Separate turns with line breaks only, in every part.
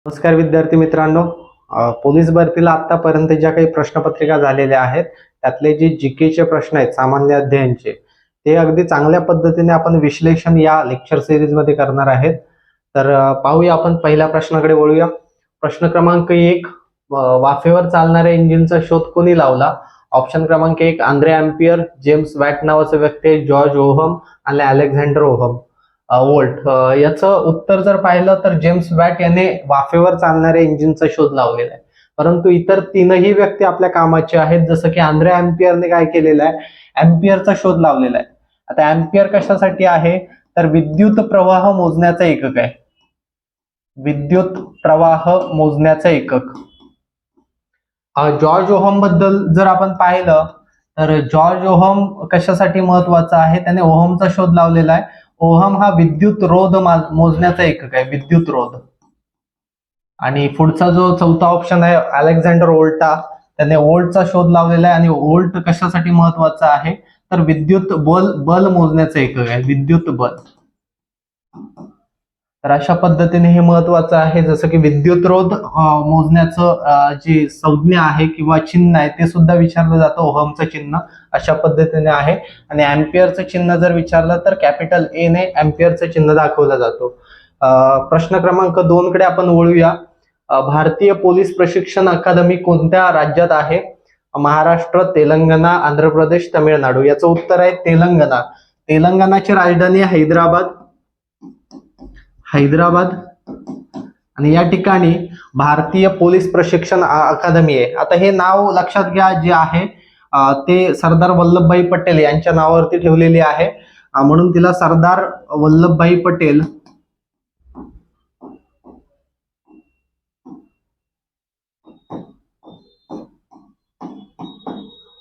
नमस्कार विद्यार्थी मित्रांनो. पोलीस भरतीला आतापर्यंत ज्या काही प्रश्नपत्रिका झालेल्या आहेत त्यातले जे जीकेचे प्रश्न आहेत सामान्य अध्ययनचे ते अगदी चांगल्या पद्धतीने आपण विश्लेषण या लेक्चर सिरीज मध्ये करणार आहेत. तर पाहूया आपण पहिल्या प्रश्नाकडे वळूया. प्रश्न क्रमांक 1, वाफेवर चालणाऱ्या इंजिनचा शोध कोणी लावला? ऑप्शन क्रमांक 1 आंद्रे अँपियर, जेम्स वॅट नावाचा व्यक्ती आहे, जॉर्ज ओहम आणि अलेक्झांडर ओहम वोल्ट. याचं उत्तर जर पाहिलं तर जेम्स वॅट याने वाफेवर चालणाऱ्या इंजिनचा शोध लावलेला आहे. परंतु इतर तीनही व्यक्ती आपल्या कामाचे आहेत. जसं की आंद्रे अँपियरने काय केलेलं आहे, अँपियरचा शोध लावलेला आहे. आता अँपियर कशासाठी आहे तर विद्युत प्रवाह मोजण्याचा एकक आहे. विद्युत प्रवाह मोजण्याचा एकक. जॉर्ज ओहम बद्दल जर आपण पाहिलं तर जॉर्ज ओहम कशासाठी महत्वाचा आहे, त्याने ओहमचा शोध लावलेला आहे. ओहम हा विद्युत रोध मोजण्याचा एकक आहे, विद्युत रोध. आणि पुढचा जो चौथा ऑप्शन आहे अलेक्झांडर वोल्टा, त्याने वोल्टचा शोध लावलेला आहे. आणि वोल्ट कशासाठी महत्वाचा आहे तर विद्युत बल मोजण्याचं एकक आहे, विद्युत बल. तर अशा पद्धतीने हे महत्वाचं आहे. जसं की विद्युत रोध मोजण्याचं जे संज्ञा आहे किंवा चिन्ह आहे ते सुद्धा विचारलं जातं. ओहमचं चिन्ह अशा पद्धतीने आहे. आणि अँपियरचं चिन्ह जर विचारलं तर कॅपिटल ए ने अँपियरचं चिन्ह दाखवलं जातो. प्रश्न क्रमांक 2 कडे आपण वळूया. भारतीय पोलीस प्रशिक्षण अकादमी कोणत्या राज्यात आहे? महाराष्ट्र, तेलंगणा, आंध्र प्रदेश, तामिळनाडू. याचं उत्तर आहे तेलंगणा. तेलंगणाची राजधानी हैदराबाद. हैदराबाद. आणि या ठिकाणी भारतीय पोलीस प्रशिक्षण अकादमी आहे. आता हे नाव लक्षात घ्या, जे आहे ते सरदार वल्लभभाई पटेल यांच्या नावावरती ठेवलेली आहे, म्हणून तिला सरदार वल्लभभाई पटेल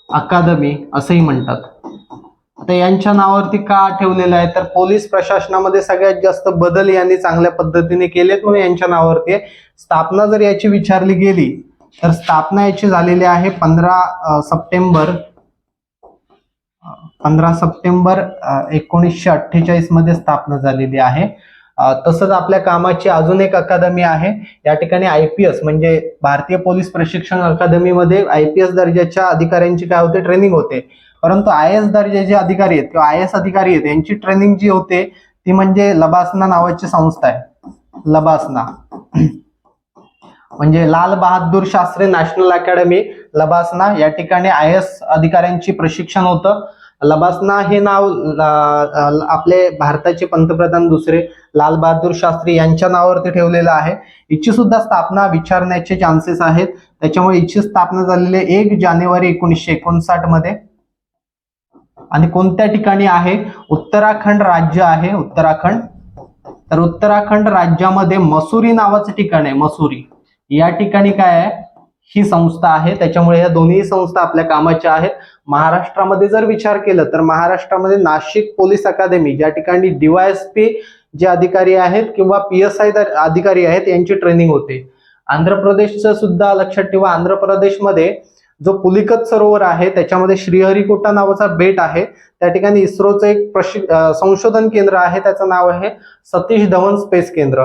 अकादमी असंही म्हणतात. आता यांच्या नावावरती का ठेवलेलं आहे तर पोलीस प्रशासनामध्ये सगळ्यात जास्त बदल यांनी चांगल्या पद्धतीने केलेत म्हणून यांच्या नावावरती आहे. स्थापना जर याची विचारली गेली तर स्थापना याची झालेली आहे 15 सप्टेंबर 1948 मध्ये स्थापना झालेली आहे. तसंच आपल्या कामाची अजून एक अकादमी आहे. या ठिकाणी आयपीएस म्हणजे भारतीय पोलीस प्रशिक्षण अकादमीमध्ये आयपीएस दर्जाच्या अधिकाऱ्यांची काय होते, ट्रेनिंग होते. परंतु आय एस दर्जाचे अधिकारी आहेत किंवा आय एस अधिकारी आहेत यांची ट्रेनिंग जी होते ती म्हणजे लबासना नावाची संस्था आहे. लबासना म्हणजे लाल बहादूर शास्त्री नॅशनल अकॅडमी, लबासना. या ठिकाणी आय एस अधिकाऱ्यांची प्रशिक्षण होतं. लबासना हे नाव आपले भारताचे पंतप्रधान दुसरे लाल बहादूर शास्त्री यांच्या नावावरती ठेवलेलं आहे. हिची सुद्धा स्थापना विचारण्याचे चान्सेस आहेत. त्याच्यामुळे हिची स्थापना झालेली 1 जानेवारी 1959 मध्ये. आणि कोणत्या ठिकाणी आहे? उत्तराखंड राज्य आहे, उत्तराखंड. तर उत्तराखंड राज्यामध्ये मसुरी नावाचं ठिकाण आहे, मसुरी. या ठिकाणी काय आहे, ही संस्था आहे. त्याच्यामुळे या दोन्ही संस्था आपल्या कामाच्या आहेत. महाराष्ट्रामध्ये जर विचार केला तर महाराष्ट्रामध्ये नाशिक पोलीस अकादमी, ज्या ठिकाणी डीवायएसपी जे अधिकारी आहेत किंवा पीएसआय अधिकारी आहेत यांची ट्रेनिंग होते. आंध्र प्रदेशचं सुद्धा लक्षात ठेवा. आंध्र प्रदेशमध्ये जो पुलिकत सरोवर आहे त्याच्यामध्ये श्रीहरिकोटा नावाचा बेट आहे. त्या ठिकाणी इस्रोचं एक संशोधन केंद्र आहे, त्याचं नाव आहे सतीश धवन स्पेस केंद्र.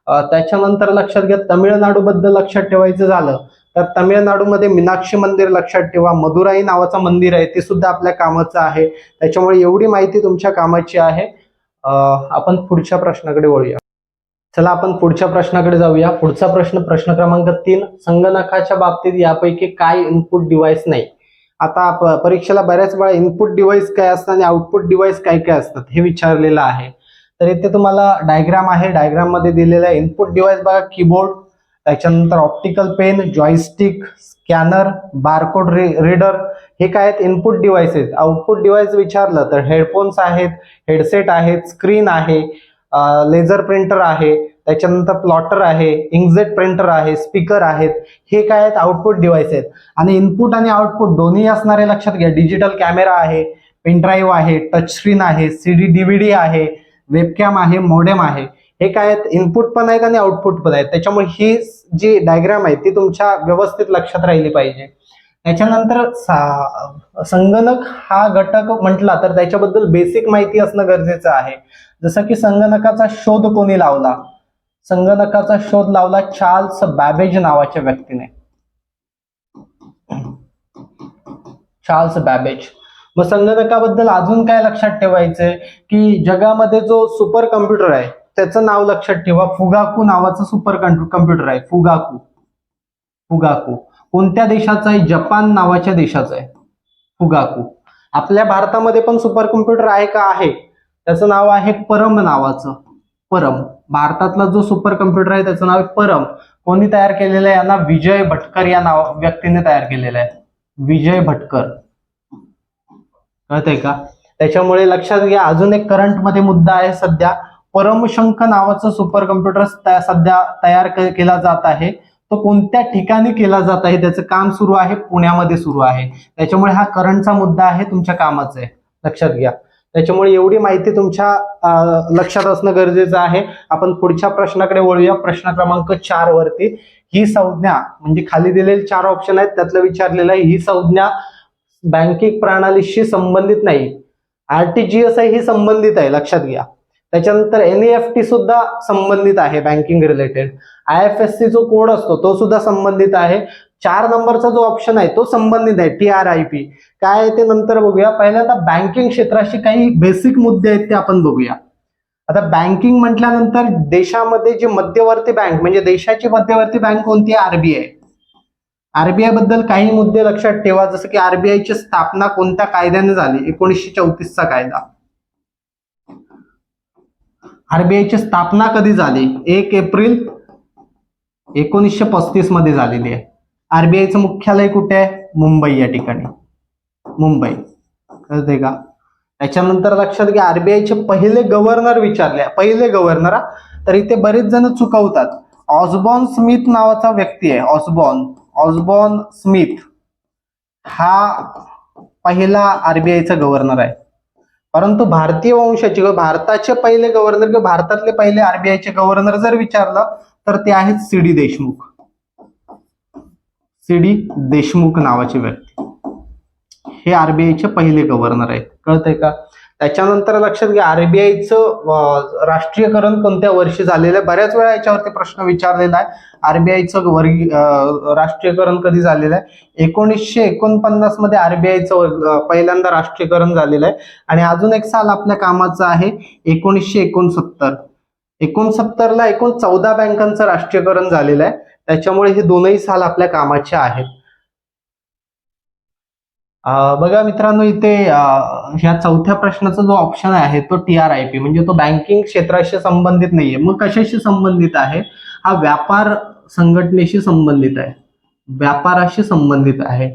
त्याच्यानंतर लक्षात घ्या, तमिळनाडू बद्दल लक्षात ठेवायचं झालं तर तमिळनाडूमध्ये मीनाक्षी मंदिर लक्षात ठेवा. मदुराई नावाचं मंदिर आहे, ते सुद्धा आपल्या कामाचं आहे. त्याच्यामुळे एवढी माहिती तुमच्या कामाची आहे. आपण पुढच्या प्रश्नाकडे वळूया. चला आपण पुढच्या प्रश्नाकडे जाऊया. पुढचा प्रश्न क्रमांक 3, संगणकाच्या बाबतीत यापैकी काय इनपुट डिव्हाइस नाही? आता परीक्षेला बऱ्याच वेळा इनपुट डिव्हाइस काय असतात आणि आउटपुट डिव्हाइस काय काय असतात हे विचारलेलं आहे. तर इथे तुम्हाला डायग्राम आहे. डायग्राम मध्ये दिलेलं आहे इनपुट डिव्हाइस बघा, कीबोर्ड, त्याच्यानंतर optical pen, joystick, scanner, barcode reader, हे काय आहेत, इनपुट डिव्हाइस आहेत. आउटपुट डिव्हाइस विचारलं तर हेडफोन्स आहेत, हेडसेट आहेत, स्क्रीन आहे, लेझर प्रिंटर आहे, त्याच्यानंतर प्लॉटर आहे, इंकजेट प्रिंटर आहे, स्पीकर आहेत. हे काय आहेत, आउटपुट डिव्हाइस आहेत. आणि इनपुट आणि आउटपुट दोन्ही असणारे लक्षात घ्या. डिजिटल कॅमेरा आहे, पेनड्राईव्ह आहे, टच स्क्रीन आहे, सीडी डीव्हीडी आहे, वेबकॅम आहे, मोडेम आहे. हे काय आहेत, इनपुट पण आहेत आणि आउटपुट पण आहेत. त्याच्यामुळे ही जी डायग्राम आहे ती तुमच्या व्यवस्थित लक्षात राहिली पाहिजे. त्याच्यानंतर संगणक हा घटक म्हटला तर त्याच्याबद्दल बेसिक माहिती असणं गरजेचं आहे. जसं की संगणकाचा शोध कोणी लावला संगणकाचा शोध लावला चार्ल्स बॅबेज नावाच्या व्यक्तीने. Charles Babbage. मग संगणकाबद्दल अजून काय लक्षात ठेवायचंय की जगामध्ये जो सुपर कम्प्युटर आहे त्याचं नाव लक्षात ठेवा. फुगाकू नावाचं सुपर कम्प्युटर आहे. फुगाकू. फुगाकू कोणत्या देशाचा आहे? जपान नावाच्या देशाचा आहे फुगाकू. आपल्या भारतामध्ये पण सुपर कम्प्युटर आहे का? आहे. त्याचं नाव आहे परम नावाचं. परम. भारतातला जो सुपर कम्प्युटर आहे त्याचं नाव आहे परम. कोणी तयार केलेलं आहे? यांना विजय भटकर या व्यक्तीने तयार केलेलं आहे. विजय भटकर. कळतंय का? त्याच्यामुळे लक्षात घ्या. अजून एक करंट मध्ये मुद्दा आहे सध्या. परमशंख नावाचं सुपर कम्प्युटर सध्या तयार केला जात आहे. तो कोणत्या ठिकाणी केला जात आहे? त्याचं काम सुरू आहे, पुण्यामध्ये सुरू आहे. त्याच्यामुळे हा करंटचा मुद्दा आहे, तुमच्या कामाचा आहे. लक्षात घ्या. त्याच्यामुळे एवढी माहिती तुमच्या लक्षात असणं गरजेचं आहे. आपण पुढच्या प्रश्नाकडे वळूया. प्रश्न क्रमांक 4 वरती. ही संज्ञा म्हणजे खाली दिलेले 4 ऑप्शन आहेत त्यातलं विचारलेलं आहे. ही संज्ञा बँकिंग प्रणालीशी संबंधित नाही. आरटीजीएस आहे ही संबंधित आहे, लक्षात घ्या. त्याच्यानंतर एनईएफटी सुद्धा संबंधित आहे बँकिंग रिलेटेड. IFSC जो कोड असतो तो सुद्धा संबंधित आहे. 4 नंबरचा जो ऑप्शन आहे तो संबंधित आहे. TRIP काय आहे ते नंतर बघूया. पहिल्यांदा बँकिंग क्षेत्राशी काही बेसिक मुद्दे आहेत ते आपण बघूया. आता बँकिंग म्हटल्यानंतर देशामध्ये जी मध्यवर्ती बँक म्हणजे देशाची मध्यवर्ती बँक कोणती आहे? RBI. RBI बद्दल काही मुद्दे लक्षात ठेवा. जसं की RBI ची स्थापना कोणत्या कायद्याने झाली? 1934 चा कायदा. RBI ची स्थापना कधी झाली? 1 एप्रिल 1935 मध्ये झालेली आहे. RBIचं मुख्यालय कुठे आहे? मुंबई या ठिकाणी. मुंबई. कळतंय का? त्याच्यानंतर लक्षात घ्या RBIचे पहिले गव्हर्नर विचारले. पहिले गव्हर्नर, तर इथे बरेच जण चुकवतात. ऑसबॉर्न स्मिथ नावाचा व्यक्ती आहे. ऑसबॉर्न स्मिथ हा पहिला RBIचा गव्हर्नर आहे. परंतु भारतीय वंशाचे किंवा भारताचे पहिले गव्हर्नर किंवा भारतातले पहिले RBIचे गव्हर्नर जर विचारलं तर ते आहेत CD देशमुख. CD देशमुख नावाचे व्यक्ती हे RBIचे पहिले गव्हर्नर आहेत. कळतंय का? त्याच्यानंतर लक्षात घ्या RBIचं राष्ट्रीयकरण कोणत्या वर्षी झालेलं आहे? बऱ्याच वेळा याच्यावरती प्रश्न विचारलेला आहे. RBIचं राष्ट्रीयकरण कधी झालेलं आहे? 1949 मध्ये RBIचं पहिल्यांदा राष्ट्रीयकरण झालेलं आहे. आणि अजून एक साल आपल्या कामाचं आहे 1969. 69 ला एकूण 14 बँकांचं राष्ट्रीयकरण झालेलं आहे. त्याच्यामुळे हे दोनही साल आपल्या कामाचे आहेत. बघा मित्रांनो इथे ह्या चौथ्या प्रश्नाचा जो ऑप्शन आहे तो TRIP म्हणजे तो बँकिंग क्षेत्राशी संबंधित नाहीये. मग कशाशी संबंधित आहे? हा व्यापार संघटनेशी संबंधित आहे. व्यापाराशी संबंधित आहे.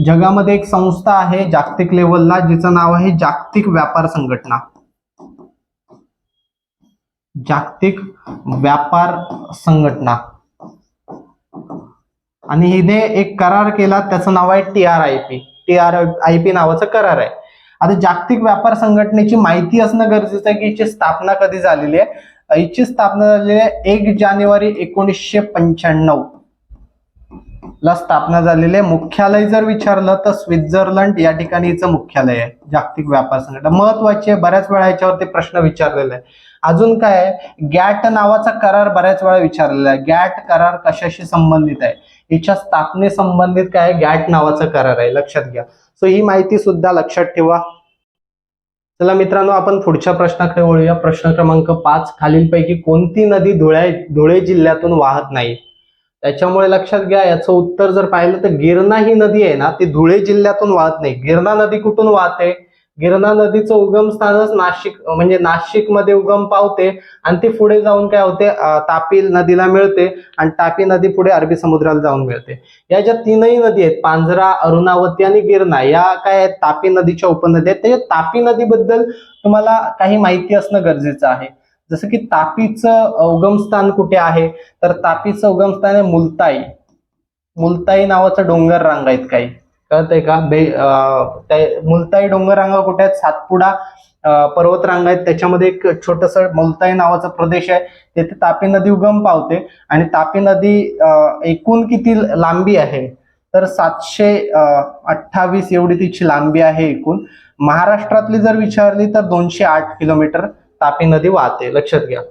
जगामध्ये एक संस्था आहे जागतिक लेवलला जिचं नाव आहे जागतिक व्यापार संघटना. जागतिक व्यापार संघटना. आणि हिने एक करार केला त्याचं नाव आहे TRIP. TRIP नावाचा करार आहे. आता जागतिक व्यापार संघटनेची माहिती असणं गरजेचं आहे की हिची स्थापना कधी झालेली आहे. हिची स्थापना झालेली आहे 1 जानेवारी 1995 ला स्थापना झालेली आहे. मुख्यालय जर विचारलं तर स्वित्झर्लंड या ठिकाणी हिचं मुख्यालय आहे. जागतिक व्यापार संघटना महत्वाची आहे. बऱ्याच वेळा याच्यावरती प्रश्न विचारलेला आहे. अजून काय आहे? गॅट नावाचा करार बऱ्याच वेळा विचारलेला आहे. गॅट करार कशाशी संबंधित आहे? हिच्या स्थापनेसंबंधित काय? गॅट नावाचा करार आहे. लक्षात घ्या. सो ही माहिती सुद्धा लक्षात ठेवा. चला मित्रांनो आपण पुढच्या प्रश्नाकडे वळूया. प्रश्न क्रमांक 5. खालीलपैकी कोणती नदी धुळे जिल्ह्यातून वाहत नाही? त्याच्यामुळे लक्षात घ्या याचं उत्तर जर पाहिलं तर गिरणा ही नदी आहे ना ती धुळे जिल्ह्यातून वाहत नाही. गिरणा नदी कुठून वाहते? गिरणा नदीचं उगम स्थानच नाशिक म्हणजे नाशिक मध्ये उगम पावते आणि ती पुढे जाऊन काय होते तापी नदीला मिळते आणि तापी नदी पुढे अरबी समुद्राला जाऊन मिळते. या ज्या तीनही नदी आहेत पांझरा, अरुणावती आणि गिरणा या काय आहेत तापी नदीच्या उपनद्या आहेत. त्याच्या तापी नदीबद्दल तुम्हाला काही माहिती असणं गरजेचं आहे. जसं की तापीचं उगमस्थान कुठे आहे तर तापीचं उगमस्थान आहे मुलताई. मुलताई नावाचा डोंगर रांग आहेत काही. कळतंय का? मुलताई डोंगर रांगा कुठे आहेत? सातपुडा पर्वत रांगा आहेत. त्याच्यामध्ये एक छोटस मुलताई नावाचा प्रदेश आहे. तिथे तापी नदी उगम पावते आणि तापी नदी एकूण किती लांबी आहे तर 728 एवढी तिची लांबी आहे एकूण. महाराष्ट्रातली जर विचारली तर 208 किलोमीटर तापी नदी वाहते. लक्षात घ्या.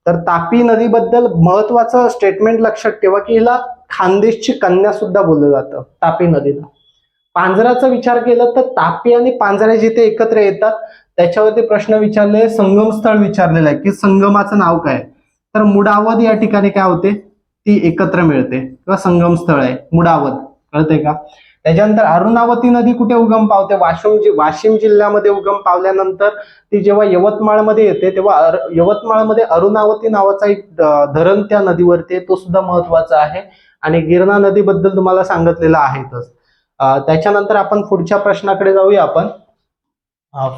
तर तापी नदीबद्दल महत्वाचं स्टेटमेंट लक्षात ठेवा की हिला खानदेशची कन्या सुद्धा बोललं जातं तापी नदीला. पांझराचा विचार केला तर तापी आणि पांझरा जिथे एकत्र येतात त्याच्यावरती प्रश्न विचारले, संगम स्थळ विचारलेलं आहे की संगमाचं नाव काय, तर मुडावत या ठिकाणी काय होते, ती एकत्र मिळते किंवा संगम स्थळ आहे मुडावत, कळतंय का. त्याच्यानंतर अरुणावती नदी कुठे उगम पावते, वाशिम जिल्ह्यामध्ये उगम पावल्यानंतर ती जेव्हा यवतमाळमध्ये येते तेव्हा यवतमाळमध्ये अरुणावती नावाचा एक धरण त्या नदीवरती तो सुद्धा महत्वाचा आहे. आणि गिरणा नदीबद्दल तुम्हाला सांगितलेलं आहेतच. त्याच्यानंतर आपण पुढच्या प्रश्नाकडे जाऊया आपण.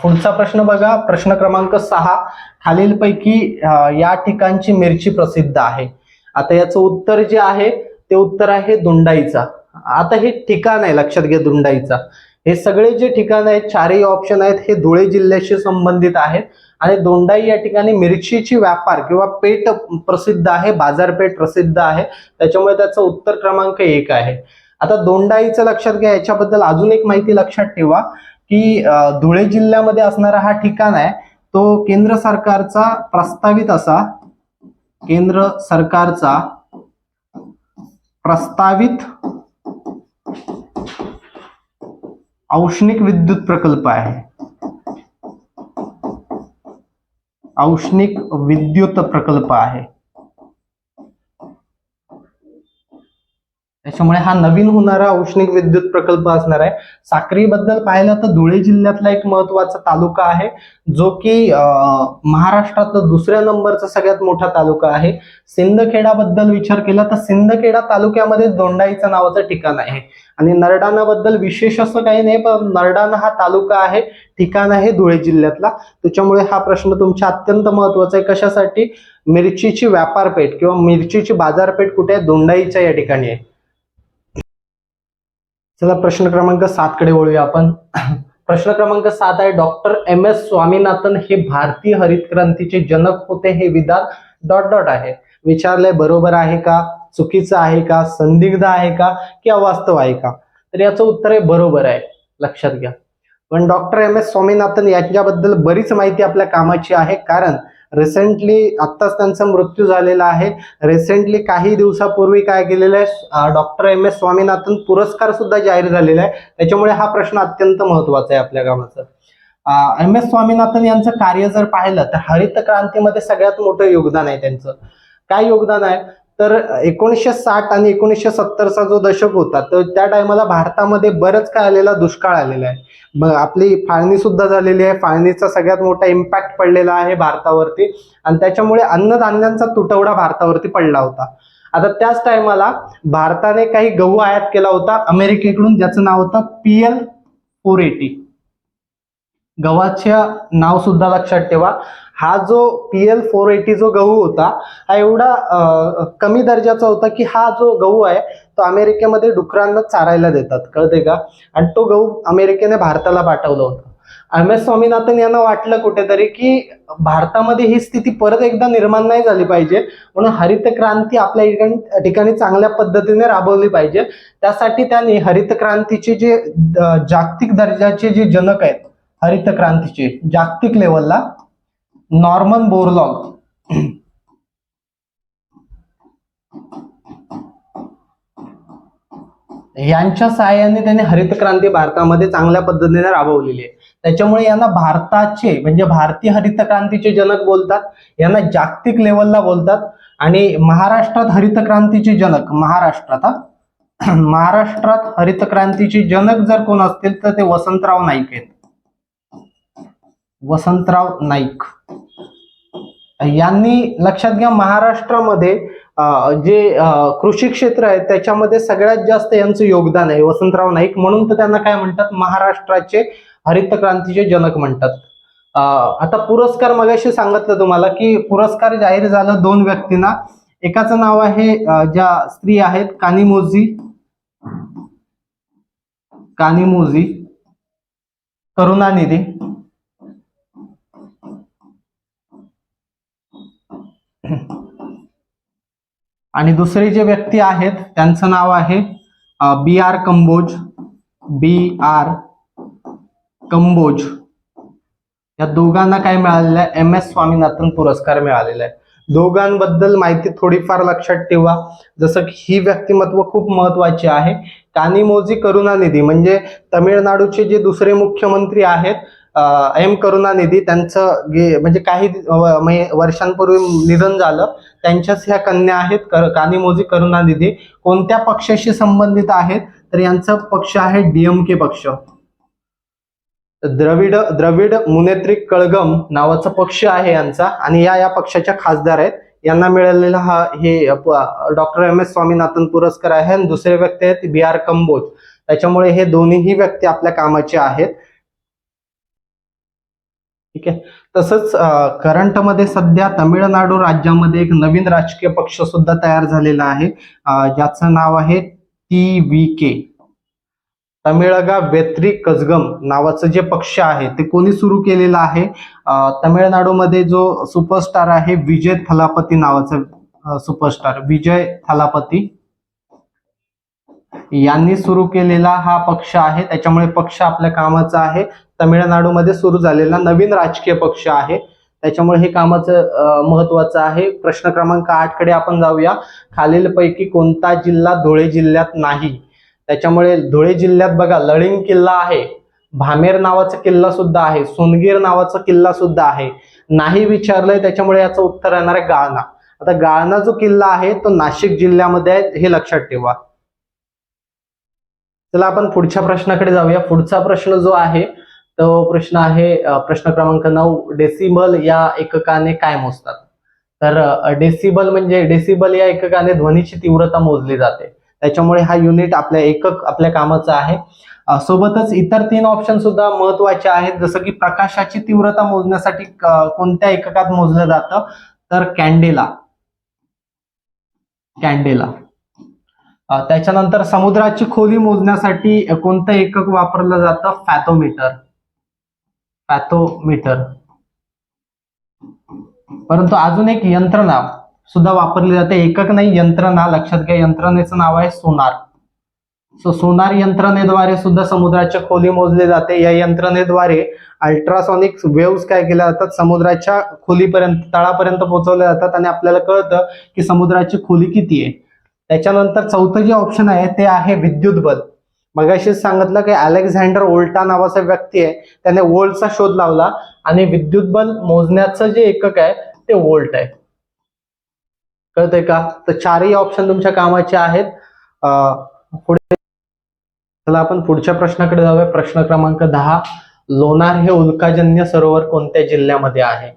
पुढचा प्रश्न बघा, प्रश्न क्रमांक 6, खालीलपैकी या ठिकाणची मिरची प्रसिद्ध आहे. आता याचं उत्तर जे आहे ते उत्तर आहे दोंडाईचा. आता हे ठिकाण आहे, लक्षात घ्या दोंडाईचा. हे सगळे जे ठिकाण आहेत, चारही ऑप्शन आहेत, हे धुळे जिल्ह्याशी संबंधित आहेत. आणि दोंडाई या ठिकाणी मिरचीची व्यापार किंवा पेठ प्रसिद्ध आहे, बाजारपेठ प्रसिद्ध आहे, त्याच्यामुळे त्याचं उत्तर क्रमांक 1 आहे. आता दोंडाईचं लक्षात घ्या, याच्याबद्दल अजून एक माहिती लक्षात ठेवा की धुळे जिल्ह्यामध्ये असणारा हा ठिकाण आहे तो केंद्र सरकारचा प्रस्तावित औष्णिक विद्युत प्रकल्प आहे. औष्णिक विद्युत प्रकल्प आहे, त्याच्यामुळे हा नवीन होणारा औष्णिक विद्युत प्रकल्प असणार आहे. साक्रीबद्दल पाहिलं तर धुळे जिल्ह्यातला एक महत्वाचा तालुका आहे जो की महाराष्ट्रातला 2ऱ्या नंबरचा सगळ्यात मोठा तालुका आहे. सिंदखेडाबद्दल विचार केला तर सिंदखेडा तालुक्यामध्ये दोंडाईचं नावाचं ठिकाण आहे. आणि नरडाणाबद्दल विशेष असं काही नाही, पण नरडाणा हा तालुका आहे, ठिकाण आहे धुळे जिल्ह्यातला. त्याच्यामुळे हा प्रश्न तुमचा अत्यंत महत्वाचा आहे. कशासाठी, मिरचीची व्यापारपेठ किंवा मिरचीची बाजारपेठ कुठे आहे, दोंडाईच्या या ठिकाणी आहे. चला प्रश्न क्रमांक 7 कडे वळूया आपण. प्रश्न क्रमांक 7 आहे, डॉक्टर MS स्वामीनाथन हे भारतीय हरित क्रांतीचे जनक होते हे विधान ... आहे. विचारलंय बरोबर आहे का, चुकीचं आहे का, संदिग्ध आहे का की अवास्तव आहे का, तर याचं उत्तर आहे बरोबर आहे, लक्षात घ्या. पण डॉक्टर MS स्वामीनाथन यांच्याबद्दल बरीच माहिती आपल्या कामाची आहे, कारण रिसेंटली आत्ताच त्यांचा मृत्यू झालेला आहे. रिसेंटली काही दिवसापूर्वी काय केलेलं आहे, डॉक्टर MS स्वामीनाथन पुरस्कार सुद्धा जाहीर झालेला आहे. त्याच्यामुळे हा प्रश्न अत्यंत महत्वाचा आहे आपल्या कामाचा. MS स्वामीनाथन यांचं कार्य जर पाहिलं तर हरित क्रांतीमध्ये सगळ्यात मोठं योगदान आहे त्यांचं. काय योगदान आहे, तर 1960 आणि 1970चा जो दशक होता तर त्या टायमाला भारतामध्ये बरंच काय आलेला, दुष्काळ आलेला आहे. आपली फाळणी सुद्धा झालेली आहे, फाळणीचा सगळ्यात मोठा इम्पॅक्ट पडलेला आहे भारतावरती आणि त्याच्यामुळे अन्नधान्यांचा तुटवडा भारतावरती पडला होता. आता त्याच टायमाला भारताने काही गहू आयात केला होता अमेरिकेकडून, ज्याचं नाव होतं PL 480. गव्हाच्या नाव सुद्धा लक्षात ठेवा. हा जो PL 480 जो गहू होता हा एवढा कमी दर्जाचा होता की हा जो गहू आहे तो अमेरिकेमध्ये डुकरांना चारायला देतात, कळते का, आणि तो गहू अमेरिकेने भारताला पाठवला होता. MS स्वामीनाथन यांना वाटलं कुठेतरी की भारतामध्ये ही स्थिती परत एकदा निर्माण नाही झाली पाहिजे, म्हणून हरित क्रांती आपल्या ठिकाणी चांगल्या पद्धतीने राबवली पाहिजे. त्यासाठी त्यांनी हरित क्रांतीचे जे जागतिक दर्जाचे जे जनक आहेत हरित क्रांतीचे जागतिक लेवलला, नॉर्मन बोरलॉग यांच्या सहाय्याने त्यांनी हरित क्रांती भारतामध्ये चांगल्या पद्धतीने राबवलेली आहे. त्याच्यामुळे यांना भारताचे म्हणजे भारतीय हरित क्रांतीचे जनक बोलतात, यांना जागतिक लेवलला बोलतात. आणि महाराष्ट्रात हरित क्रांतीचे जनक, महाराष्ट्रात हरित क्रांतीचे जनक जर कोण असतील तर ते वसंतराव नाईक आहेत. वसंतराव नाईक यांनी, लक्षात घ्या, महाराष्ट्रामध्ये जे कृषी क्षेत्र आहे त्याच्यामध्ये सगळ्यात जास्त यांचं योगदान आहे वसंतराव नाईक, म्हणून तर त्यांना काय म्हणतात, महाराष्ट्राचे हरित क्रांतीचे जनक म्हणतात. आता पुरस्कार मगाशी सांगितलं तुम्हाला की पुरस्कार जाहीर झाला 2 व्यक्तींना. एकाचं नाव आहे, ज्या स्त्री आहेत, कानिमोझी करुणानिधी, आणि दुसरे जे व्यक्ती आहेत त्यांचं नाव आहे BR कंबोज. या दोघांना काय मिळालेलं आहे, MS स्वामीनाथन पुरस्कार मिळालेला आहे. दोघांबद्दल माहिती थोडीफार लक्षात ठेवा. जसं की ही व्यक्तिमत्व खूप महत्वाची आहे. कानिमोझी करुणानिधी म्हणजे तामिळनाडूचे जे दुसरे मुख्यमंत्री आहेत एम करुणानिधी, त्यांचं म्हणजे काही वर्षांपूर्वी निधन झालं. त्यांच्याच ह्या कन्या आहेत कानिमोझी करुणानिधी. कोणत्या पक्षाशी संबंधित आहेत तर यांचा पक्ष आहे डीएमके पक्ष. द्रविड मुनेत्री कळगम नावाचा पक्ष आहे यांचा आणि या पक्षाच्या खासदार आहेत. यांना मिळालेला हे डॉक्टर एम एस स्वामीनाथन पुरस्कार आहे. आणि दुसरे व्यक्ती आहेत बी आर कंबोज. त्याच्यामुळे हे दोन्हीही व्यक्ती आपल्या कामाचे आहेत. ठीक आहे. तसंच करंटमध्ये सध्या तमिळनाडू राज्यामध्ये एक नवीन राजकीय पक्ष सुद्धा तयार झालेला आहे, ज्याचं नाव आहे TVK, तमिळगा वेत्री कझगम नावाचं जे पक्ष आहे ते कोणी सुरू केलेलं आहे? तमिळनाडूमध्ये जो सुपरस्टार आहे विजय थलापती नावाचा सुपरस्टार विजय थलापती यांनी सुरू केलेला हा पक्ष आहे. त्याच्यामुळे पक्ष आपल्या कामाचा आहे. तमिळनाडूमध्ये सुरू झालेला नवीन राजकीय पक्ष आहे, त्याच्यामुळे हे कामाचं महत्वाचं आहे. प्रश्न क्रमांक 8 कडे आपण जाऊया. खालीलपैकी कोणता जिल्हा धुळे जिल्ह्यात नाही? त्याच्यामुळे धुळे जिल्ह्यात बघा लळिंग किल्ला आहे, भामेर नावाचा किल्ला सुद्धा आहे, सोनगीर नावाचा किल्ला सुद्धा आहे. नाही विचारलंय त्याच्यामुळे याचं उत्तर येणार आहे गाळणा. आता गाळणा जो किल्ला आहे तो नाशिक जिल्ह्यामध्ये आहे, हे लक्षात ठेवा. चला आपण पुढच्या प्रश्नाकडे जाऊया. पुढचा प्रश्न जो आहे तो प्रश्न आहे प्रश्न क्रमांक 9. डेसिबल या एककाने काय मोजतात? तर डेसिबल म्हणजे डेसिबल या एककाने ध्वनीची तीव्रता मोजली जाते. त्याच्यामुळे हा युनिट आपल्या कामाचा आहे. सोबतच इतर 3 ऑप्शन सुद्धा महत्वाचे आहेत, जसं की प्रकाशाची तीव्रता मोजण्यासाठी कोणत्या एककात मोजलं जातं? तर कॅन्डेला. त्याच्यानंतर समुद्राची खोली मोजण्यासाठी कोणतं एकक वापरलं जातं? फॅथोमीटर. परंतु अजून एक यंत्रणा सुद्धा वापरली जाते, एकक नाही यंत्रणा. लक्षात घ्या, यंत्रणेचं नाव आहे सोनार. सोनार यंत्रणेद्वारे सुद्धा समुद्राच्या खोली मोजली जाते. या यंत्रणेद्वारे अल्ट्रासॉनिक वेव्स काय केल्या जातात? समुद्राच्या खोलीपर्यंत तळापर्यंत पोहोचवल्या जातात आणि आपल्याला कळतं की समुद्राची खोली किती आहे. त्याच्यानंतर चौथं जे ऑप्शन आहे ते आहे विद्युत बल. मगाशीच सांगितलं की अलेक्झांडर वोल्टा नावाचा व्यक्ती आहे, त्याने वोल्टचा शोध लावला आणि विद्युत बल मोजण्याचं जे एकक आहे ते वोल्ट आहे. कळतंय का? तर 4ही ऑप्शन तुमच्या कामाचे आहेत. पुढे चला आपण पुढच्या प्रश्नाकडे जाऊया. प्रश्न क्रमांक 10. लोणार हे उल्काजन्य सरोवर कोणत्या जिल्ह्यामध्ये आहे?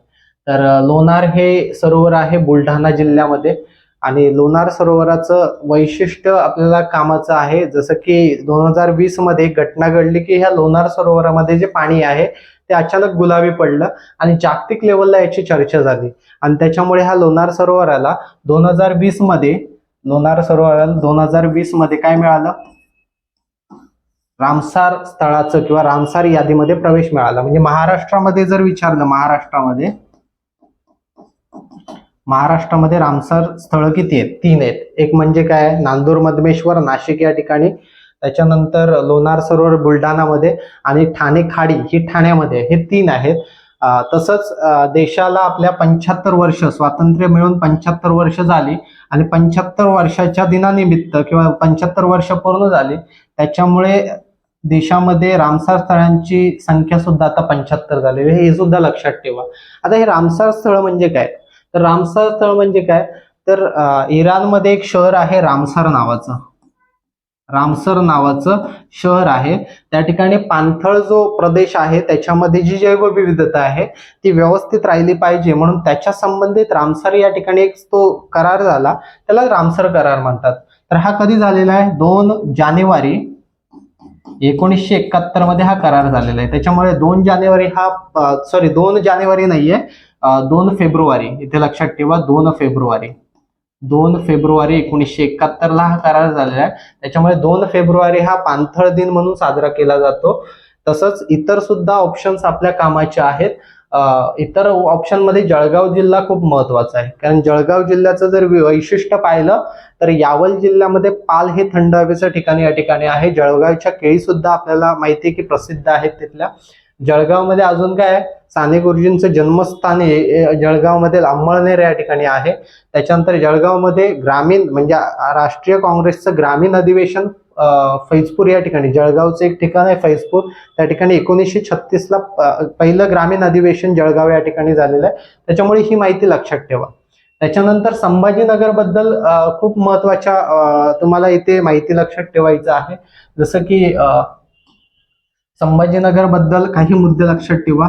तर लोणार हे सरोवर आहे बुलढाणा जिल्ह्यामध्ये. आणि लोणार सरोवराचं वैशिष्ट्य आपल्याला कामाचं आहे, जसं की 2020 मध्ये घटना घडली की ह्या लोणार सरोवरामध्ये जे पाणी आहे ते अचानक गुलाबी पडलं आणि जागतिक लेवलला याची चर्चा झाली. आणि त्याच्यामुळे ह्या लोणार सरोवराला 2020 मध्ये काय मिळालं? रामसार स्थळाचं किंवा रामसार यादीमध्ये प्रवेश मिळाला. म्हणजे महाराष्ट्रामध्ये जर विचारलं, महाराष्ट्रामध्ये रामसार स्थळ किती आहेत? 3 आहेत. एक म्हणजे काय? नांदूर मधमेश्वर नाशिक या ठिकाणी, त्याच्यानंतर लोणार सरोवर बुलढाणामध्ये आणि ठाणे खाडी ही ठाण्यामध्ये, हे 3 आहेत. तसंच देशाला आपल्या 75 वर्ष स्वातंत्र्य मिळून 75 वर्ष झाली आणि 75 वर्षाच्या दिनानिमित्त किंवा 75 वर्ष पूर्ण झाली, त्याच्यामुळे देशामध्ये रामसार स्थळांची संख्या सुद्धा आता 75 झालेली आहे, हे सुद्धा लक्षात ठेवा. आता हे रामसार स्थळ म्हणजे काय? तर रामसार स्थळ म्हणजे काय? तर इराणमध्ये एक शहर आहे रामसर नावाचं शहर आहे. त्या ठिकाणी पाणथळ जो प्रदेश आहे त्याच्यामध्ये जी जैवविविधता आहे ती व्यवस्थित राहिली पाहिजे, म्हणून त्याच्या संबंधित रामसर या ठिकाणी एक तो करार झाला, त्याला रामसर करार म्हणतात. तर हा कधी झालेला आहे? 2 जानेवारी 1971 मध्ये हा करार झालेला आहे. त्याच्यामुळे 2 जानेवारी नाहीये, 2 फेब्रुवारी, इथे लक्षात ठेवा, 2 फेब्रुवारी 1971 ला हा करार झालेला आहे. त्याच्यामुळे 2 फेब्रुवारी हा पाणथळ दिन म्हणून साजरा केला जातो. तसंच इतर सुद्धा ऑप्शन्स आपल्या कामाचे आहेत. इतर ऑप्शन मध्ये जळगाव जिल्हा खूप महत्वाचा आहे, कारण जळगाव जिल्ह्याचं जर वैशिष्ट्य पाहिलं तर यावल जिल्ह्यामध्ये पाल हे थंड हवेचं ठिकाण या ठिकाणी आहे. जळगावच्या केळी सुद्धा आपल्याला माहिती आहे की प्रसिद्ध आहेत तिथल्या. जळगावमध्ये अजून काय आहे, साने गुरुजींचं जन्मस्थान हे जळगावमध्ये अंमळनेर या ठिकाणी आहे. त्याच्यानंतर जळगावमध्ये ग्रामीण म्हणजे राष्ट्रीय काँग्रेसचं ग्रामीण अधिवेशन फैजपूर या ठिकाणी, जळगावचं एक ठिकाण आहे फैजपूर, त्या ठिकाणी 1936ला पहिलं ग्रामीण अधिवेशन जळगाव या ठिकाणी झालेलं आहे. त्याच्यामुळे ही माहिती लक्षात ठेवा. त्याच्यानंतर संभाजीनगर बद्दल खूप महत्वाच्या तुम्हाला इथे माहिती लक्षात ठेवायचं आहे. जसं की संभाजीनगर बद्दल काही मुद्दे लक्षात ठेवा.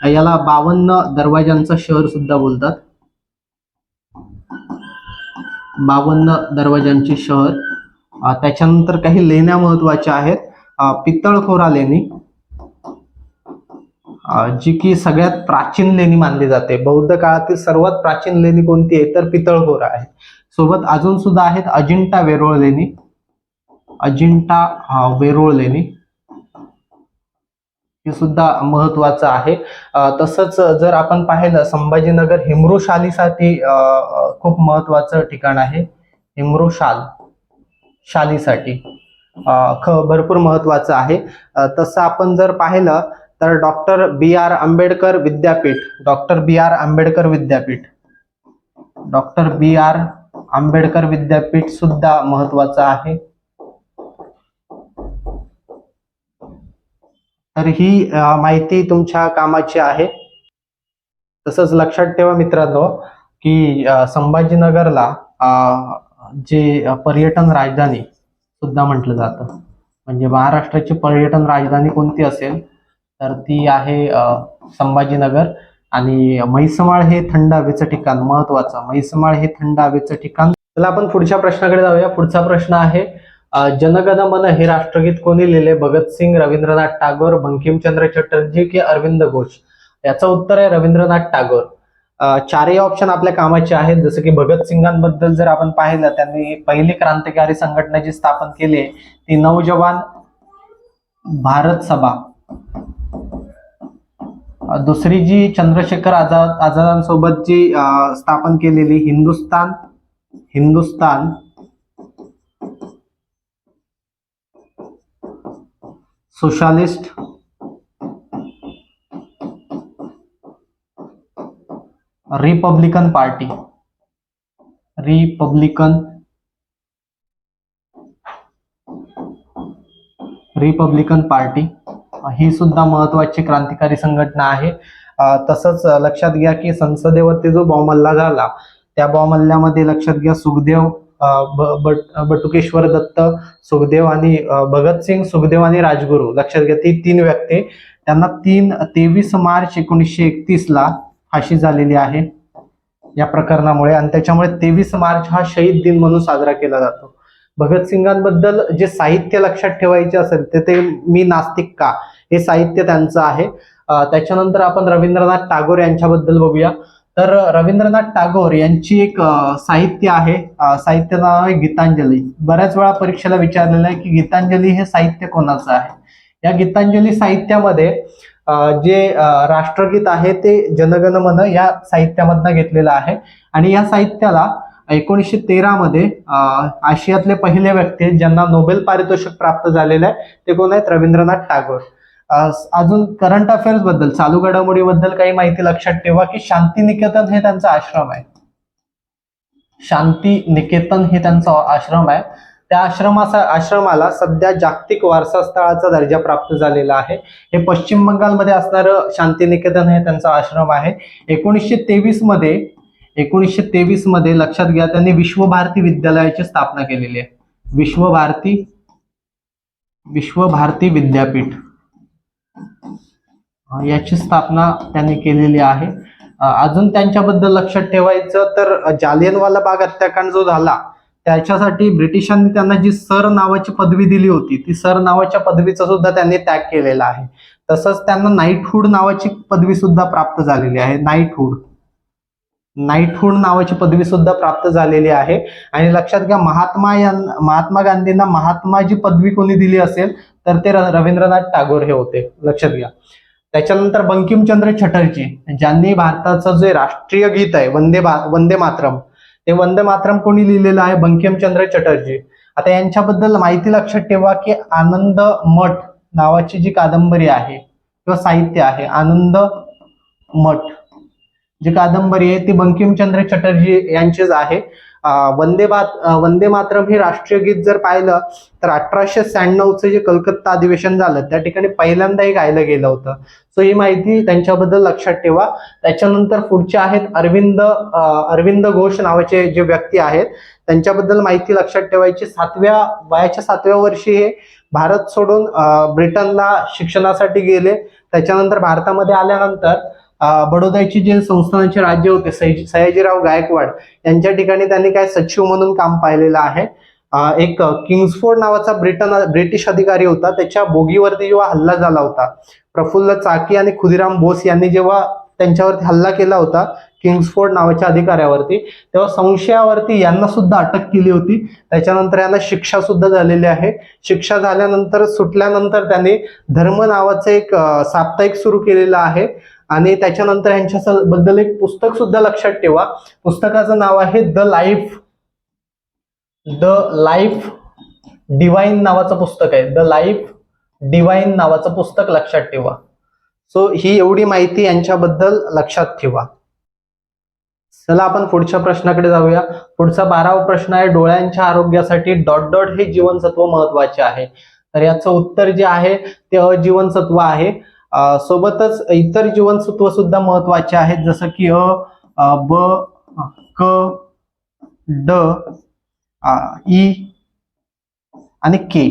याला 52 दरवाजांचं शहर सुद्धा बोलतात. 52 दरवाजांचे शहर. त्याच्यानंतर काही लेण्या महत्वाच्या आहेत. पितळखोरा लेणी, जी की सगळ्यात प्राचीन लेणी मानली जाते. बौद्ध काळातील सर्वात प्राचीन लेणी कोणती आहे तर पितळखोरा आहे. सोबत अजून सुद्धा आहेत अजिंठा वेरूळ लेणी. अजिंठा वेरूळ लेणी हे सुद्धा महत्वाचं आहे. तसंच जर आपण पाहिलं संभाजीनगर हिमरूशालीसाठी खूप महत्वाचं ठिकाण आहे. शालीसाठी भरपूर महत्वाचं आहे. तसं आपण जर पाहिलं तर डॉक्टर बी आर आंबेडकर विद्यापीठ, डॉक्टर बी आर आंबेडकर विद्यापीठ सुद्धा महत्वाचं आहे. तर ही माहिती तुमच्या कामाची आहे. तसंच लक्षात ठेवा मित्रांनो की संभाजीनगरला जे पर्यटन राजधानी सुद्धा म्हटलं जातं. म्हणजे महाराष्ट्राची पर्यटन राजधानी कोणती असेल तर ती आहे संभाजीनगर. आणि म्हैसमाळ हे थंड हवेचं ठिकाण, महत्वाचं, म्हैसमाळ हे थंड हवेचं ठिकाण. चला आपण पुढच्या प्रश्नाकडे जाऊया. पुढचा प्रश्न आहे जनगण मन हे राष्ट्रगीत कोणी लिहिले? भगतसिंग, रवींद्रनाथ टागोर, बंकिमचंद्र चटर्जी की अरविंद घोष? याचं उत्तर आहे रवींद्रनाथ टागोर. चारही ऑप्शन आपल्या कामाचे आहेत. जसं की भगतसिंगांबद्दल जर आपण पाहिलं, त्यांनी पहिली क्रांतिकारी संघटना जी स्थापन केली ती नौजवान भारत सभा. दुसरी जी चंद्रशेखर आझादांसोबत जी स्थापन केलेली हिंदुस्तान सोशलिस्ट रिपब्लिकन पार्टी. ही सुद्धा महत्वाची क्रांतिकारी संघटना आहे. तसंच लक्षात घ्या की संसदेवरती जो बॉम्ब झाला त्या बॉम्ब लक्षात घ्या सुखदेव, बटुकेश्वर दत्त, सुखदेव आणि भगतसिंग, सुखदेव आणि राजगुरू. लक्षात घ्या ती 3 व्यक्ती, त्यांना 23 मार्च 1931ला फाशी झालेली आहे या प्रकरणामुळे. आणि त्याच्यामुळे 23 मार्च हा शहीद दिन म्हणून साजरा केला जातो. भगतसिंगांबद्दल जे साहित्य लक्षात ठेवायचे असेल ते मी नास्तिक का हे साहित्य त्यांचं आहे. त्याच्यानंतर आपण रवींद्रनाथ टागोर यांच्याबद्दल बघूया. तर रवींद्रनाथ टागोर यांची एक साहित्य आहे, साहित्य नाव आहे गीतांजली. बऱ्याच वेळा परीक्षेला विचारलेलं आहे की गीतांजली हे साहित्य कोणाचं आहे. या गीतांजली साहित्यामध्ये जे राष्ट्रगीत आहे ते जनगण मन या साहित्यामधनं घेतलेलं आहे. आणि या साहित्याला 1913 मध्ये आशियातले पहिले व्यक्ती ज्यांना नोबेल पारितोषिक प्राप्त झालेलं आहे ते कोण आहेत? रवींद्रनाथ टागोर. अजून करंट अफेअर्स बद्दल, चालू घडामोडीबद्दल काही माहिती लक्षात ठेवा की शांतिनिकेतन हे त्यांचा आश्रम आहे. शांतिनिकेतन हे त्यांचा आश्रम आहे. त्या आश्रमाला सध्या जागतिक वारसा स्थळाचा दर्जा प्राप्त झालेला आहे. हे पश्चिम बंगालमध्ये असणारं शांतिनिकेतन हे त्यांचा आश्रम आहे. 1923 मध्ये लक्षात घ्या त्यांनी विश्वभारती विद्यालयाची स्थापना केलेली आहे. विश्वभारती विद्यापीठ याची स्थापना त्यांनी केलेली आहे. अजून त्यांच्याबद्दल लक्षात ठेवायचं तर जालियनवाला बाग हत्याकांड जो झाला त्याच्यासाठी ब्रिटिशांनी त्यांना जी सर नावाची पदवी दिली होती ती सर नावाच्या पदवीचा सुद्धा त्यांनी त्याग केलेला आहे. तसंच त्यांना नाईटहूड नावाची पदवी सुद्धा प्राप्त झालेली आहे. नाईटहूड नावाची पदवी सुद्धा प्राप्त झालेली आहे. आणि लक्षात घ्या महात्मा गांधींना महात्माची पदवी कोणी दिली असेल तर ते रवींद्रनाथ टागोर हे होते. लक्षात घ्या. त्याच्यानंतर बंकिमचंद्र चटर्जी ज्यांनी भारताचं जे राष्ट्रीय गीत आहे वंदे मातरम, ते वंदे मातरम कोणी लिहिलेलं आहे? बंकिमचंद्र चटर्जी. आता यांच्याबद्दल माहिती लक्षात ठेवा की आनंद मठ नावाची जी कादंबरी आहे किंवा साहित्य आहे. आनंद मठ जी कादंबरी आहे ती बंकिमचंद्र चटर्जी यांचीच आहे. वंदे मातरम हे राष्ट्रीय गीत जर पाहिलं तर 1896चं जे कलकत्ता अधिवेशन झालं त्या ठिकाणी पहिल्यांदा हे गायलं गेलं होतं. सो ही माहिती त्यांच्याबद्दल लक्षात ठेवा. त्याच्यानंतर पुढचे आहेत अरविंद घोष नावाचे जे व्यक्ती आहेत त्यांच्याबद्दल माहिती लक्षात ठेवायची. वयाच्या 7व्या वर्षी हे भारत सोडून ब्रिटनला शिक्षणासाठी गेले. त्याच्यानंतर भारतामध्ये आल्यानंतर बडोद्याची जे संस्थानाचे राज्य होते सयाजीराव गायकवाड यांच्या ठिकाणी त्यांनी काय सचिव म्हणून काम पाहिलेलं आहे. एक किंग्सफोर्ड नावाचा ब्रिटिश अधिकारी होता, त्याच्या बोगीवरती जेव्हा हल्ला झाला होता, प्रफुल्ल चाकी आणि खुदिराम बोस यांनी जेव्हा त्यांच्यावरती हल्ला केला होता किंग्सफोर्ड नावाच्या अधिकाऱ्यावरती, तेव्हा संशयावरती यांना सुद्धा अटक केली होती. त्याच्यानंतर यांना शिक्षा सुद्धा झालेली आहे. शिक्षा झाल्यानंतर सुटल्यानंतर त्यांनी धर्म नावाचं एक साप्ताहिक सुरू केलेलं आहे आणि त्याच्यानंतर यांच्याबद्दल एक पुस्तक सुद्धा लक्षात ठेवा. पुस्तकाचं नाव आहे द लाईफ डिवाइन नावाचं पुस्तक आहे. द लाईफ डिवाइन नावाचं पुस्तक लक्षात ठेवा. सो ही एवढी माहिती यांच्याबद्दल लक्षात ठेवा. चला आपण पुढच्या प्रश्नाकडे जाऊया. पुढचा 12वा प्रश्न आहे, डोळ्यांच्या आरोग्यासाठी ... हे जीवनसत्व महत्वाचे आहे. तर याचं उत्तर जे आहे ते अजीवनसत्व आहे. सोबतच इतर जीवनसत्व सुद्धा महत्वाचे आहेत, जसं की ब, क, ड, ई आणि के.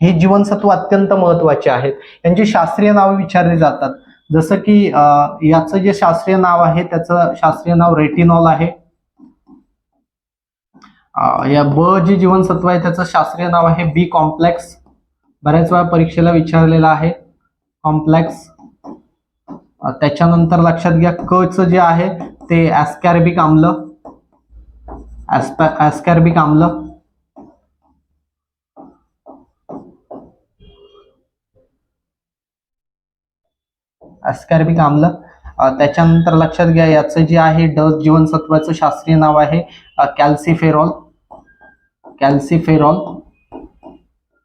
हे जीवनसत्व अत्यंत महत्वाचे आहेत. यांची शास्त्रीय नावे विचारली जातात, जसं की याचं जे शास्त्रीय नाव आहे त्याचं शास्त्रीय नाव रेटिनॉल आहे. या ब जे जीवनसत्व आहे त्याचं शास्त्रीय नाव आहे बी कॉम्प्लेक्स. बऱ्याच वेळा परीक्षेला विचारलेला आहे कॉम्प्लेक्स. त्याच्यानंतर लक्षात घ्या क चं जे आहे ते ॲस्कॉर्बिक आम्ल. ॲस्कॉर्बिक आम्ल. ॲस्कॉर्बिक आम्ल. त्याच्यानंतर लक्षात घ्या याचं जे आहे ड जीवनसत्वाचं शास्त्रीय नाव आहे कॅल्सिफेरॉल. कॅल्सिफेरॉल.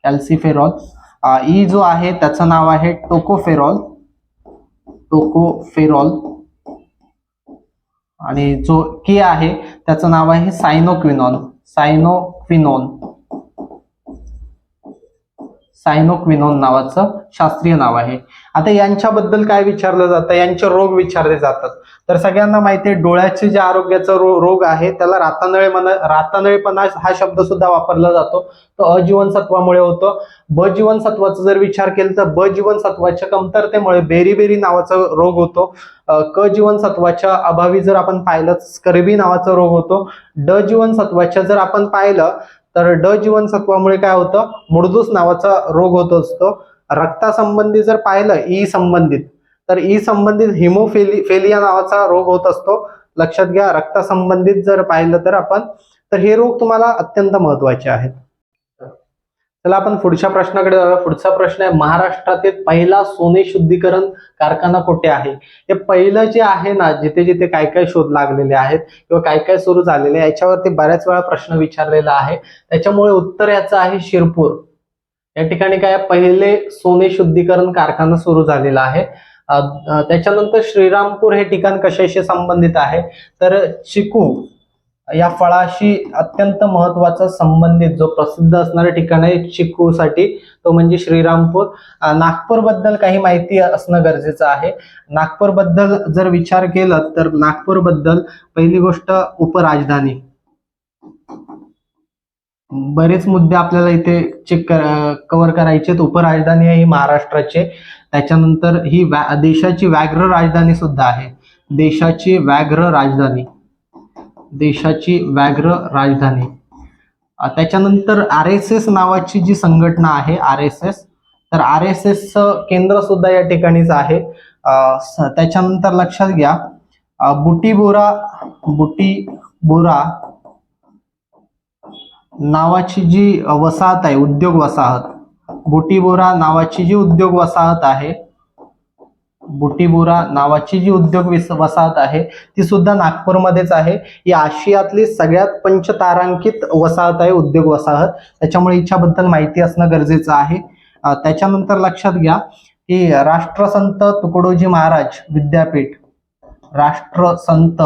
कॅल्सिफेरॉल. ई जो आहे त्याचं नाव आहे टोकोफेरॉल. टोकोफेरॉल. आणि जो के आहे त्याचं नाव आहे सायनोक्विनॉल. सायनोक्विनॉल. सायनोक्विनॉल नावाचं शास्त्रीय नाव आहे. आता यांच्याबद्दल काय विचारलं जातं, यांचे रोग विचारले जातात. तर सगळ्यांना माहिती आहे डोळ्याचे जे आरोग्याचा रोग आहे त्याला रातनळेपणा हा शब्द सुद्धा वापरला जातो. तो अजीवनसत्वामुळे होतो. ब जीवनसत्वाचा जर विचार केला तर ब जीवनसत्वाच्या कमतरतेमुळे बेरीबेरी नावाचा रोग होतो. क जीवनसत्वाच्या अभावी जर आपण पाहिलं स्कर्वी नावाचा रोग होतो. ड जीवनसत्वाच्या जर आपण पाहिलं तर ड जीवनसत्वामुळे काय होतं, मुडदूस नावाचा रोग होत असतो. रक्तासंबंधी जर पाहिलं ई संबंधित तर ई संबंधित हिमोफेलिया नावाचा रोग होत असतो. लक्षात घ्या रक्तासंबंधित जर पाहिलं तर आपण तर हे रोग तुम्हाला अत्यंत महत्वाचे आहेत. चला आपण पुढच्या प्रश्नाकडे जाऊया. पुढचा प्रश्न आहे महाराष्ट्रातील पहिला सोने शुद्धीकरण कारखाना कुठे आहे. हे पहिलं जे आहे ना जिथे जिथे काय काय शोध लागलेले आहेत किंवा काय काय सुरू झालेले याच्यावरती बऱ्याच वेळा प्रश्न विचारलेला आहे. त्याच्यामुळे उत्तर याचं आहे शिरपूर. या ठिकाणी काय पहिले सोने शुद्धीकरण कारखाना सुरू झालेला आहे. त्याच्यानंतर श्रीरामपूर हे ठिकाण कशाशी संबंधित आहे तर चिकू या फळाशी अत्यंत महत्वाचा संबंधित जो प्रसिद्ध असणारे ठिकाण आहे चिकूसाठी तो म्हणजे श्रीरामपूर. नागपूर बद्दल काही माहिती असणं गरजेचं आहे. नागपूर बद्दल जर विचार केला तर नागपूर बद्दल पहिली गोष्ट उपराजधानी. बरेच मुद्दे आपल्याला इथे कव्हर करायचे. उपराजधानी आहे ही महाराष्ट्राची. त्याच्यानंतर ही देशाची व्याघ्र राजधानी सुद्धा आहे. देशाची व्याघ्र राजधानी. देशाची व्याघ्र राजधानी. त्याच्यानंतर RSS नावाची जी संघटना आहे RSS तर RSS केंद्र सुद्धा या ठिकाणीच आहे. त्याच्यानंतर लक्षात घ्या बुटीबोरा नावाची जी वसाहत आहे उद्योग वसाहत. बुटीबोरा नावाची जी उद्योग वसाहत आहे बुटीबोरा नावाची जी उद्योग वसाहत आहे ती सुद्धा नागपूरमध्येच आहे. ही आशियातली सगळ्यात पंचतारांकित वसाहत आहे उद्योग वसाहत. त्याच्यामुळे हिच्याबद्दल माहिती असणं गरजेचं आहे. त्याच्यानंतर लक्षात घ्या की राष्ट्रसंत तुकडोजी महाराज विद्यापीठ, राष्ट्रसंत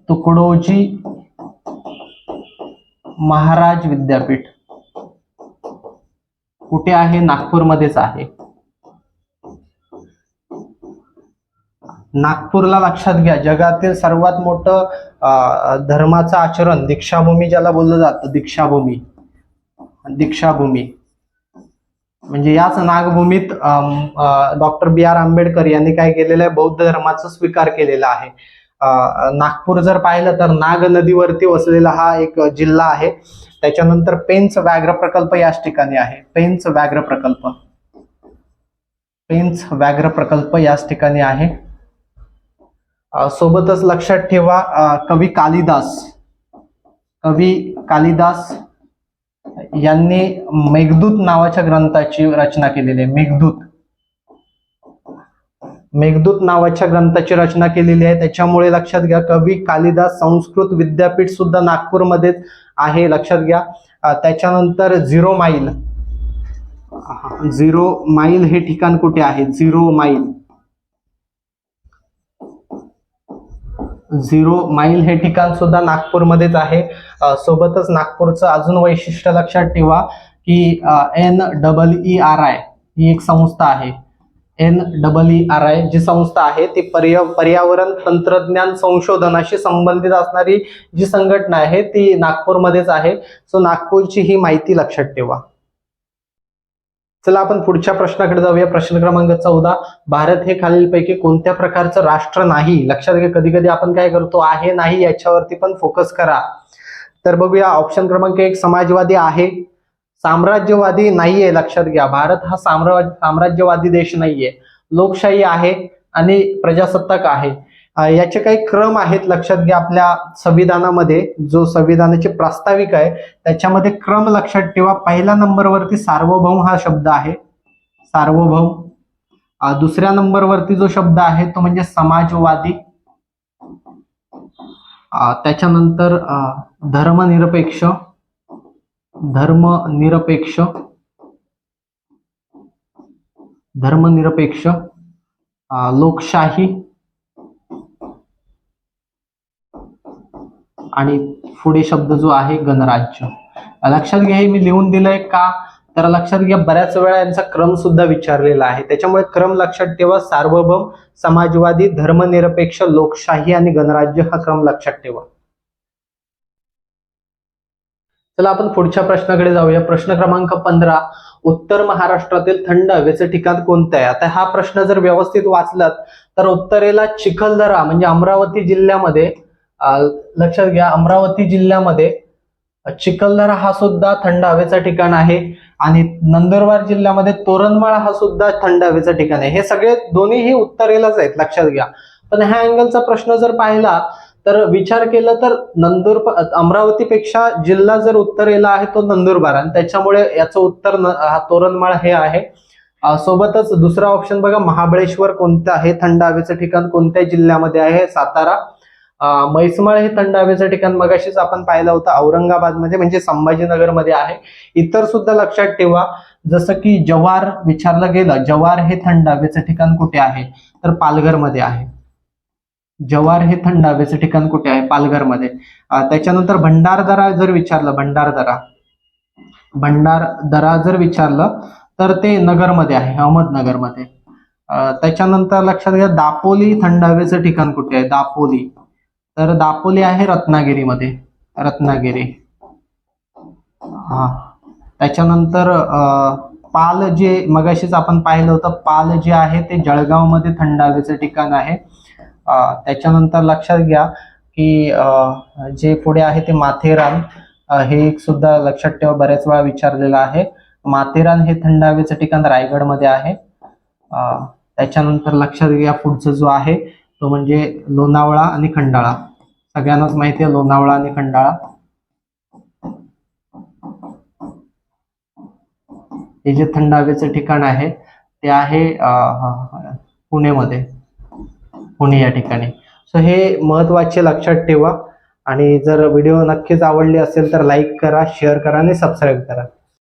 तुकडोजी महाराज विद्यापीठ कुठे आहे? नागपूरमध्येच आहे. नागपूरला लक्षात घ्या, जगातील सर्वात मोठं धर्माचं आचरण दीक्षाभूमी ज्याला बोललं जातं, दीक्षाभूमी. दीक्षाभूमी म्हणजे याच नागभूमीत डॉक्टर बी.आर. आंबेडकर यांनी काय केलेलं आहे? बौद्ध धर्माचा स्वीकार केलेला आहे. नागपूर जर पाहिलं तर नाग नदीवरती वसलेला हा एक जिल्हा आहे. त्याच्यानंतर पेंच व्याघ्र प्रकल्प याच ठिकाणी आहे. पेंच व्याघ्र प्रकल्प, पेंच व्याघ्र प्रकल्प याच ठिकाणी आहे. सोबतच लक्षात ठेवा, कवी कालिदास यांनी मेघदूत नावाच्या ग्रंथाची रचना केलेली आहे. मेघदूत नावाच्या ग्रंथाची रचना केलेली आहे. त्याच्यामुळे लक्षात घ्या, कवी कालिदास संस्कृत विद्यापीठ सुद्धा नागपूरमध्येच आहे, लक्षात घ्या. त्याच्यानंतर 0 माईल हे ठिकाण कुठे आहे? 0 माईल हे ठिकाण सुद्धा नागपूरमध्येच आहे. सोबतच नागपूरचं अजून वैशिष्ट्य लक्षात ठेवा की NEERI ही एक संस्था आहे. NEERI जी संस्था आहे ती पर्यावरण तंत्रज्ञान संशोधनाशी संबंधित असणारी जी संघटना आहे ती नागपूरमध्येच आहे. सो नागपूरची ही माहिती लक्षात ठेवा. चला आपण पुढच्या प्रश्नाकडे जाऊया. प्रश्न क्रमांक 14. भारत हे खालीलपैकी कोणत्या प्रकारचं राष्ट्र नाही? लक्षात घ्या, कधी कधी आपण काय करतो, आहे नाही याच्यावरती पण फोकस करा. तर बघूया, ऑप्शन क्रमांक 1 समाजवादी आहे. साम्राज्यवादी नाहीये, लक्षात घ्या, भारत हा साम्राज्यवादी देश नाहीये. लोकशाही आहे आणि प्रजासत्ताक आहे. याचे काही क्रम आहेत, लक्षात घ्या. आपल्या संविधानामध्ये जो संविधानाची प्रास्ताविक आहे त्याच्यामध्ये क्रम लक्षात ठेवा. पहिल्या नंबरवरती सार्वभौम हा शब्द आहे, सार्वभौम. दुसऱ्या नंबरवरती जो शब्द आहे तो म्हणजे समाजवादी. त्याच्यानंतर धर्मनिरपेक्ष, लोकशाही आणि पुढे शब्द जो आहे गणराज्य. लक्षात घ्या, हे मी लिहून दिलंय का, तर लक्षात घ्या बऱ्याच वेळा यांचा क्रम सुद्धा विचारलेला आहे, त्याच्यामुळे क्रम लक्षात ठेवा. सार्वभौम, समाजवादी, धर्मनिरपेक्ष, लोकशाही आणि गणराज्य हा क्रम लक्षात ठेवा. चला आपण पुढच्या प्रश्नाकडे जाऊया. प्रश्न क्रमांक 15. उत्तर महाराष्ट्रातील थंड हवेचे ठिकाण कोणते आहे? आता हा प्रश्न जर व्यवस्थित वाचलात तर उत्तरेला चिखलदरा म्हणजे अमरावती जिल्ह्यामध्ये, लक्षात घ्या, अमरावती जिल्ह्यामध्ये चिखलदरा हा सुद्धा थंड हवेचा ठिकाण आहे. आणि नंदुरबार जिल्ह्यामध्ये तोरणमाळ हा सुद्धा थंड हवेचा ठिकाण आहे. हे सगळे दोन्हीही उत्तरेलाच आहेत, लक्षात घ्या. पण ह्या अँगलचा प्रश्न जर पाहिला तर विचार केला तर अमरावतीपेक्षा जिल्हा जर उत्तरेला आहे तो नंदुरबार, आणि त्याच्यामुळे याचं उत्तर हा तोरणमाळ हे आहे. सोबतच दुसरा ऑप्शन बघा, महाबळेश्वर कोणतं आहे? थंड हवेचं ठिकाण कोणत्या जिल्ह्यामध्ये आहे? सातारा. म्हैसमाळ हे थंड हवेचं ठिकाण मगाशीच आपण पाहिलं होतं औरंगाबाद मध्ये म्हणजे संभाजीनगर मध्ये आहे. इतर सुद्धा लक्षात ठेवा, जसं की जव्हार विचारलं गेलं, जव्हार हे थंड हवेचं ठिकाण कुठे आहे? तर पालघरमध्ये आहे. जव्हार हे थंड हवेचं ठिकाण कुठे आहे? पालघरमध्ये. त्याच्यानंतर भंडारदरा जर विचारलं, भंडारदरा जर विचारलं तर ते नगरमध्ये आहे, अहमदनगरमध्ये. त्याच्यानंतर लक्षात घ्या, दापोली थंड हवेचं ठिकाण कुठे आहे? दापोली, तर दापोली आहे रत्नागिरीमध्ये, रत्नागिरी. त्याच्यानंतर पाल जे मगाशीच आपण पाहिलं होतं, पाल जे आहे ते जळगावमध्ये थंड हवेचं ठिकाण आहे. त्याच्यानंतर लक्षात घ्या की जे पुढे आहे ते माथेरान, हे एक सुद्धा लक्षात ठेवा, बऱ्याच वेळा विचारलेलं आहे. माथेरान हे थंड हवेचं ठिकाण रायगडमध्ये आहे. त्याच्यानंतर लक्षात घ्या पुढचं जो आहे तो म्हणजे लोणावळा आणि खंडाळा. सगळ्यांनाच माहिती आहे लोणावळा आणि खंडाळा हे जे थंड हवेचं ठिकाण आहे ते आहे पुण्यामध्ये, पुणे या ठिकाणी. सो हे महत्वाचे लक्षात ठेवा. आणि जर व्हिडिओ नक्कीच आवडली असेल तर लाईक करा, शेअर करा आणि सबस्क्राईब करा.